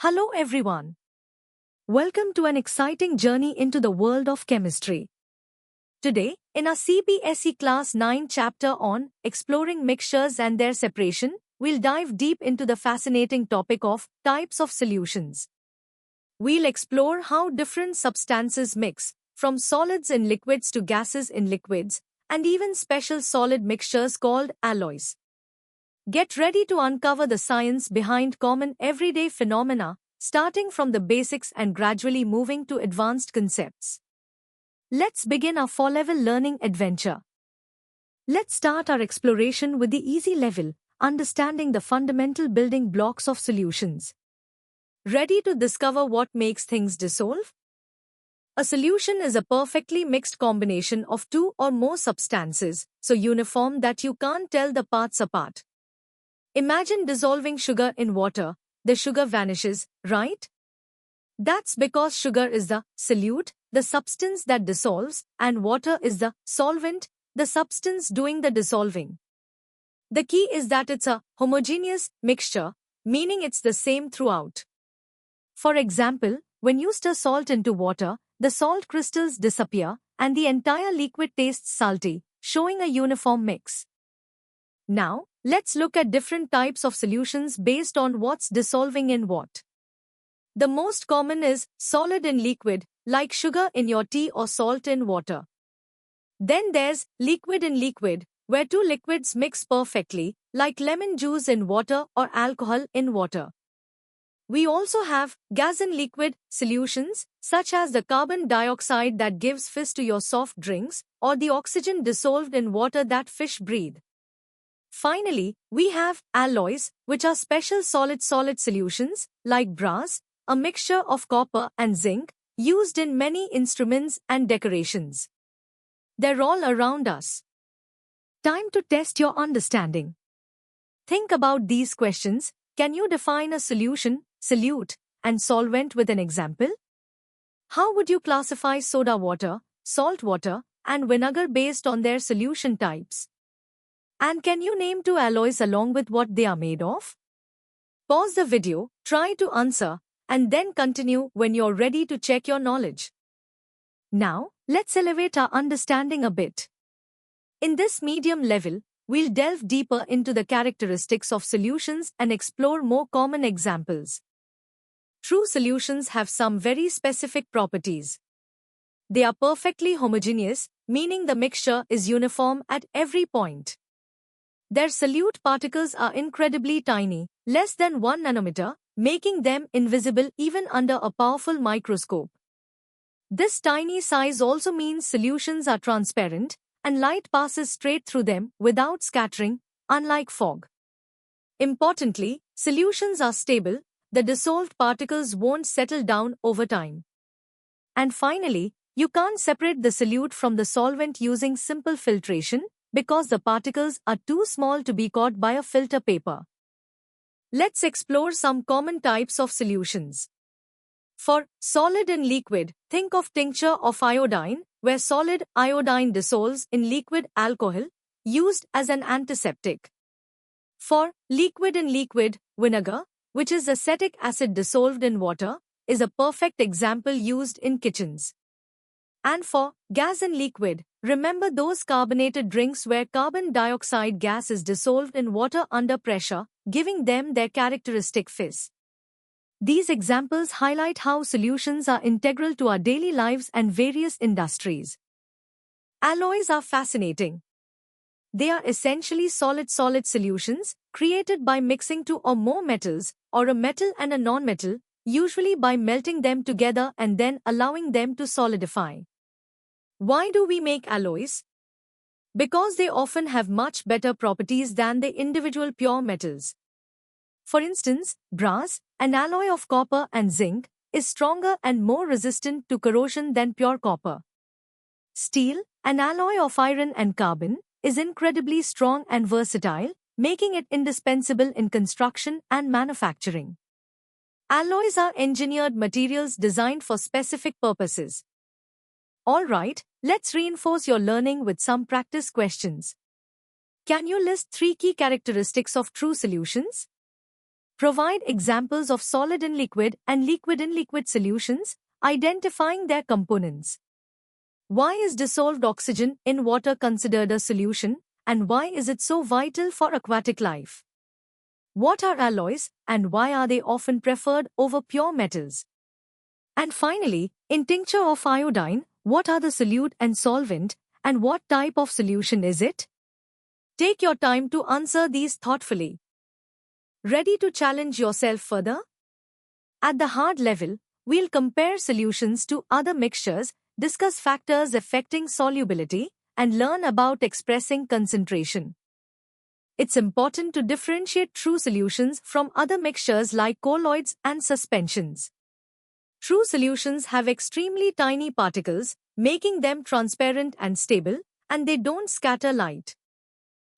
Hello everyone. Welcome to an exciting journey into the world of chemistry. Today, in our CBSE Class 9 chapter on exploring mixtures and their separation, we'll dive deep into the fascinating topic of types of solutions. We'll explore how different substances mix, from solids in liquids to gases in liquids, and even special solid mixtures called alloys. Get ready to uncover the science behind common everyday phenomena, starting from the basics and gradually moving to advanced concepts. Let's begin our 4-level learning adventure. Let's start our exploration with the easy level, understanding the fundamental building blocks of solutions. Ready to discover what makes things dissolve? A solution is a perfectly mixed combination of two or more substances, so uniform that you can't tell the parts apart. Imagine dissolving sugar in water. The sugar vanishes, right? That's because sugar is the solute, the substance that dissolves, and water is the solvent, the substance doing the dissolving. The key is that it's a homogeneous mixture, meaning it's the same throughout. For example, when you stir salt into water, the salt crystals disappear, and the entire liquid tastes salty, showing a uniform mix. Now, let's look at different types of solutions based on what's dissolving in what. The most common is solid in liquid, like sugar in your tea or salt in water. Then there's liquid in liquid, where two liquids mix perfectly, like lemon juice in water or alcohol in water. We also have gas in liquid solutions, such as the carbon dioxide that gives fizz to your soft drinks, or the oxygen dissolved in water that fish breathe. Finally, we have alloys, which are special solid-solid solutions, like brass, a mixture of copper and zinc, used in many instruments and decorations. They're all around us. Time to test your understanding. Think about these questions. Can you define a solution, solute, and solvent with an example? How would you classify soda water, salt water, and vinegar based on their solution types? And can you name two alloys along with what they are made of? Pause the video, try to answer, and then continue when you're ready to check your knowledge. Now, let's elevate our understanding a bit. In this medium level, we'll delve deeper into the characteristics of solutions and explore more common examples. True solutions have some very specific properties. They are perfectly homogeneous, meaning the mixture is uniform at every point. Their solute particles are incredibly tiny, less than 1 nanometer, making them invisible even under a powerful microscope. This tiny size also means solutions are transparent, and light passes straight through them without scattering, unlike fog. Importantly, solutions are stable, the dissolved particles won't settle down over time. And finally, you can't separate the solute from the solvent using simple filtration, because the particles are too small to be caught by a filter paper. Let's explore some common types of solutions. For solid in liquid, think of tincture of iodine, where solid iodine dissolves in liquid alcohol, used as an antiseptic. For liquid in liquid, vinegar, which is acetic acid dissolved in water, is a perfect example used in kitchens. And for gas in liquid, remember those carbonated drinks where carbon dioxide gas is dissolved in water under pressure, giving them their characteristic fizz. These examples highlight how solutions are integral to our daily lives and various industries. Alloys are fascinating. They are essentially solid-solid solutions, created by mixing two or more metals, or a metal and a non-metal, usually by melting them together and then allowing them to solidify. Why do we make alloys? Because they often have much better properties than the individual pure metals. For instance, brass, an alloy of copper and zinc, is stronger and more resistant to corrosion than pure copper. Steel, an alloy of iron and carbon, is incredibly strong and versatile, making it indispensable in construction and manufacturing. Alloys are engineered materials designed for specific purposes. Alright, let's reinforce your learning with some practice questions. Can you list 3 key characteristics of true solutions? Provide examples of solid in liquid and liquid in liquid solutions, identifying their components. Why is dissolved oxygen in water considered a solution, and why is it so vital for aquatic life? What are alloys, and why are they often preferred over pure metals? And finally, in tincture of iodine, what are the solute and solvent, and what type of solution is it? Take your time to answer these thoughtfully. Ready to challenge yourself further? At the hard level, we'll compare solutions to other mixtures, discuss factors affecting solubility, and learn about expressing concentration. It's important to differentiate true solutions from other mixtures like colloids and suspensions. True solutions have extremely tiny particles, making them transparent and stable, and they don't scatter light.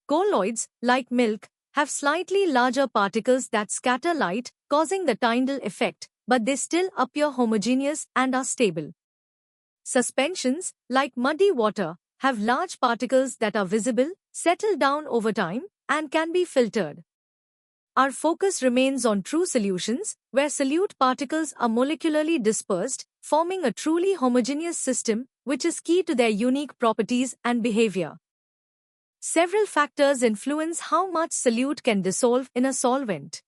Colloids, like milk, have slightly larger particles that scatter light, causing the Tyndall effect, but they still appear homogeneous and are stable. Suspensions, like muddy water, have large particles that are visible, settle down over time, and can be filtered. Our focus remains on true solutions, where solute particles are molecularly dispersed, forming a truly homogeneous system, which is key to their unique properties and behavior. Several factors influence how much solute can dissolve in a solvent.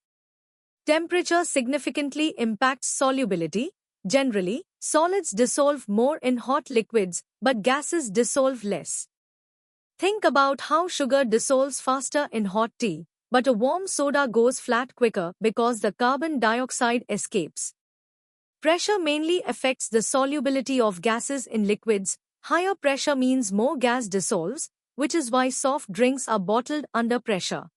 Temperature significantly impacts solubility. Generally, solids dissolve more in hot liquids, but gases dissolve less. Think about how sugar dissolves faster in hot tea, but a warm soda goes flat quicker because the carbon dioxide escapes. Pressure mainly affects the solubility of gases in liquids. Higher pressure means more gas dissolves, which is why soft drinks are bottled under pressure.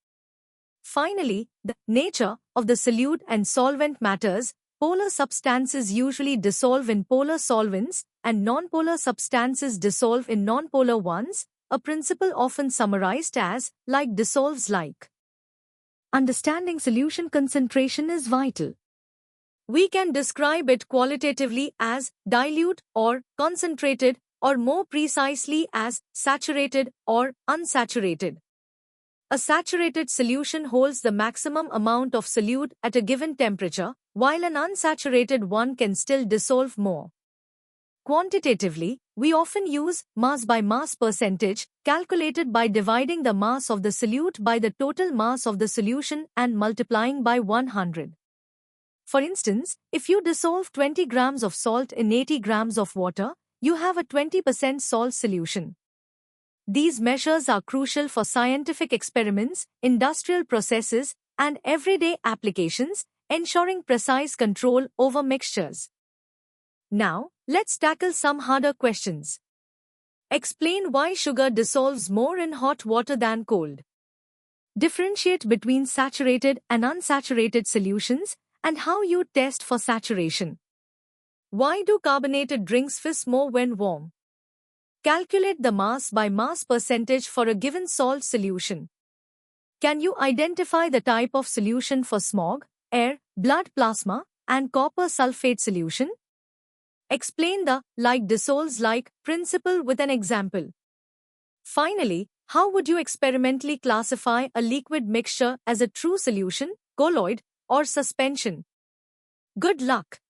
Finally, the nature of the solute and solvent matters. Polar substances usually dissolve in polar solvents, and nonpolar substances dissolve in nonpolar ones, a principle often summarized as like dissolves like. Understanding solution concentration is vital. We can describe it qualitatively as dilute or concentrated, or more precisely as saturated or unsaturated. A saturated solution holds the maximum amount of solute at a given temperature, while an unsaturated one can still dissolve more. Quantitatively, we often use mass by mass percentage, calculated by dividing the mass of the solute by the total mass of the solution and multiplying by 100. For instance, if you dissolve 20 grams of salt in 80 grams of water, you have a 20% salt solution. These measures are crucial for scientific experiments, industrial processes, and everyday applications, ensuring precise control over mixtures. Now, let's tackle some harder questions. Explain why sugar dissolves more in hot water than cold. Differentiate between saturated and unsaturated solutions and how you test for saturation. Why do carbonated drinks fizz more when warm? Calculate the mass by mass percentage for a given salt solution. Can you identify the type of solution for smog, air, blood plasma, and copper sulfate solution? Explain the like dissolves like principle with an example. Finally, how would you experimentally classify a liquid mixture as a true solution, colloid, or suspension? Good luck!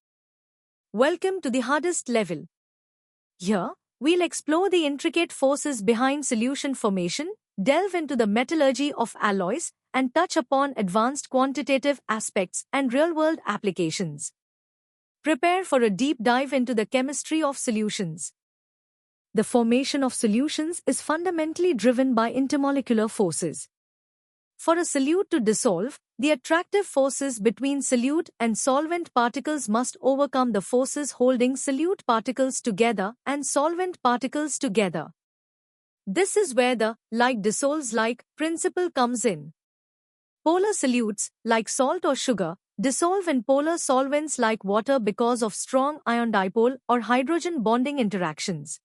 Welcome to the hardest level. Here, we'll explore the intricate forces behind solution formation, delve into the metallurgy of alloys, and touch upon advanced quantitative aspects and real-world applications. Prepare for a deep dive into the chemistry of solutions. The formation of solutions is fundamentally driven by intermolecular forces. For a solute to dissolve, the attractive forces between solute and solvent particles must overcome the forces holding solute particles together and solvent particles together. This is where the like dissolves like principle comes in. Polar solutes, like salt or sugar, dissolve in polar solvents like water because of strong ion dipole or hydrogen bonding interactions.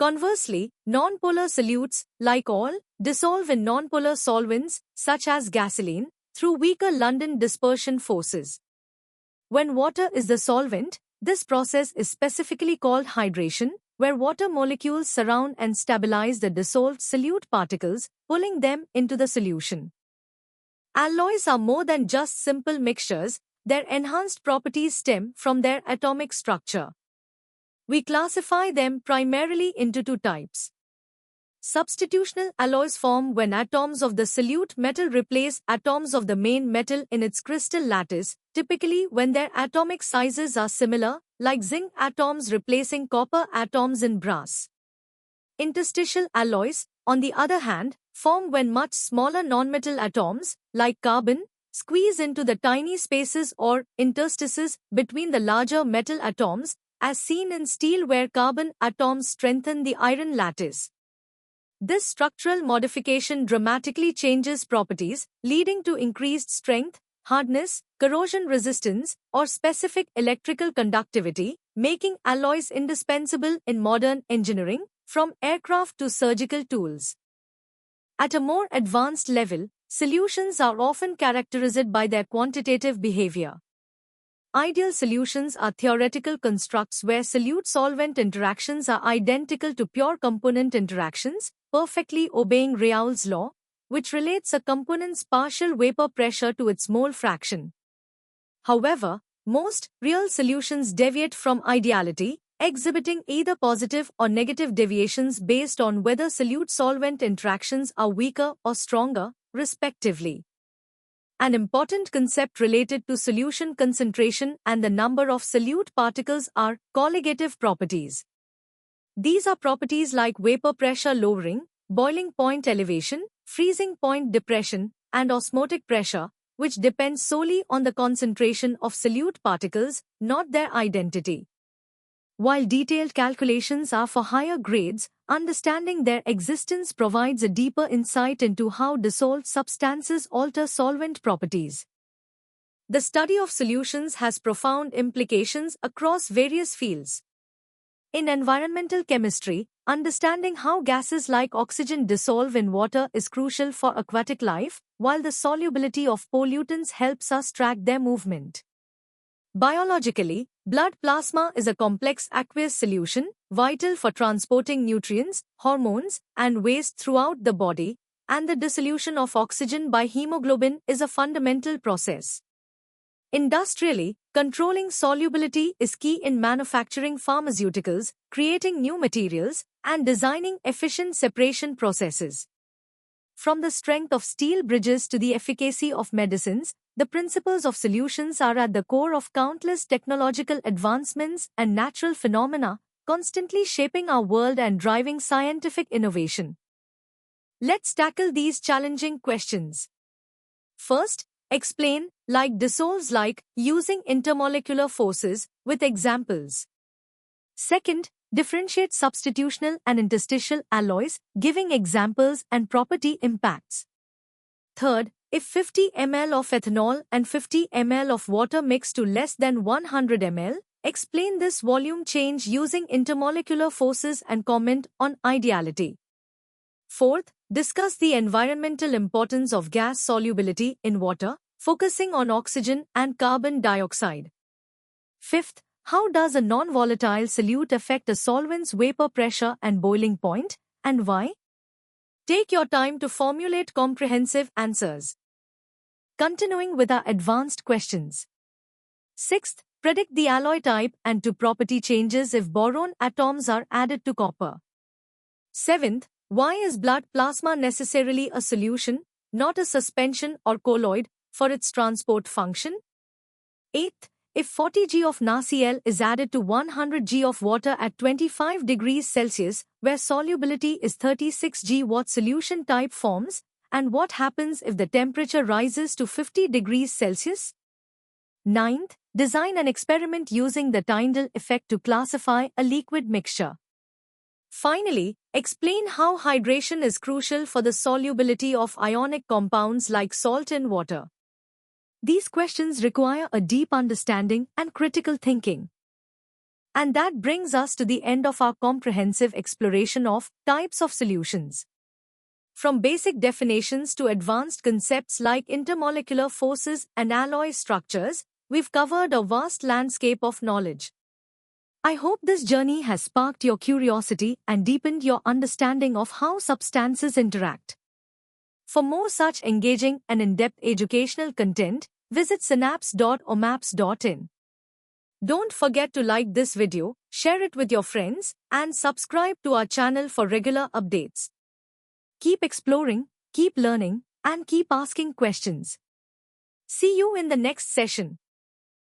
Conversely, nonpolar solutes, like oil, dissolve in nonpolar solvents, such as gasoline, through weaker London dispersion forces. When water is the solvent, this process is specifically called hydration, where water molecules surround and stabilize the dissolved solute particles, pulling them into the solution. Alloys are more than just simple mixtures, their enhanced properties stem from their atomic structure. We classify them primarily into two types. Substitutional alloys form when atoms of the solute metal replace atoms of the main metal in its crystal lattice, typically when their atomic sizes are similar, like zinc atoms replacing copper atoms in brass. Interstitial alloys, on the other hand, form when much smaller nonmetal atoms, like carbon, squeeze into the tiny spaces or interstices between the larger metal atoms, as seen in steel where carbon atoms strengthen the iron lattice. This structural modification dramatically changes properties, leading to increased strength, hardness, corrosion resistance, or specific electrical conductivity, making alloys indispensable in modern engineering, from aircraft to surgical tools. At a more advanced level, solutions are often characterized by their quantitative behavior. Ideal solutions are theoretical constructs where solute-solvent interactions are identical to pure component interactions, perfectly obeying Raoult's law, which relates a component's partial vapor pressure to its mole fraction. However, most real solutions deviate from ideality, exhibiting either positive or negative deviations based on whether solute-solvent interactions are weaker or stronger, respectively. An important concept related to solution concentration and the number of solute particles are colligative properties. These are properties like vapor pressure lowering, boiling point elevation, freezing point depression, and osmotic pressure, which depend solely on the concentration of solute particles, not their identity. While detailed calculations are for higher grades, understanding their existence provides a deeper insight into how dissolved substances alter solvent properties. The study of solutions has profound implications across various fields. In environmental chemistry, understanding how gases like oxygen dissolve in water is crucial for aquatic life, while the solubility of pollutants helps us track their movement. Biologically, blood plasma is a complex aqueous solution, vital for transporting nutrients, hormones, and waste throughout the body, and the dissolution of oxygen by hemoglobin is a fundamental process. Industrially, controlling solubility is key in manufacturing pharmaceuticals, creating new materials, and designing efficient separation processes. From the strength of steel bridges to the efficacy of medicines, the principles of solutions are at the core of countless technological advancements and natural phenomena, constantly shaping our world and driving scientific innovation. Let's tackle these challenging questions. First, explain, like dissolves like, using intermolecular forces, with examples. Second, differentiate substitutional and interstitial alloys, giving examples and property impacts. Third, if 50 ml of ethanol and 50 ml of water mix to less than 100 ml, explain this volume change using intermolecular forces and comment on ideality. Fourth, discuss the environmental importance of gas solubility in water, focusing on oxygen and carbon dioxide. Fifth, how does a non-volatile solute affect a solvent's vapor pressure and boiling point, and why? Take your time to formulate comprehensive answers. Continuing with our advanced questions. Sixth, predict the alloy type and to property changes if boron atoms are added to copper. Seventh, why is blood plasma necessarily a solution, not a suspension or colloid, for its transport function? Eighth, if 40 g of NaCl is added to 100 g of water at 25 degrees Celsius, where solubility is 36 g, what solution type forms, and what happens if the temperature rises to 50 degrees Celsius? Ninth, design an experiment using the Tyndall effect to classify a liquid mixture. Finally, explain how hydration is crucial for the solubility of ionic compounds like salt in water. These questions require a deep understanding and critical thinking. And that brings us to the end of our comprehensive exploration of types of solutions. From basic definitions to advanced concepts like intermolecular forces and alloy structures, we've covered a vast landscape of knowledge. I hope this journey has sparked your curiosity and deepened your understanding of how substances interact. For more such engaging and in-depth educational content, visit synapse.omaps.in. Don't forget to like this video, share it with your friends, and subscribe to our channel for regular updates. Keep exploring, keep learning, and keep asking questions. See you in the next session.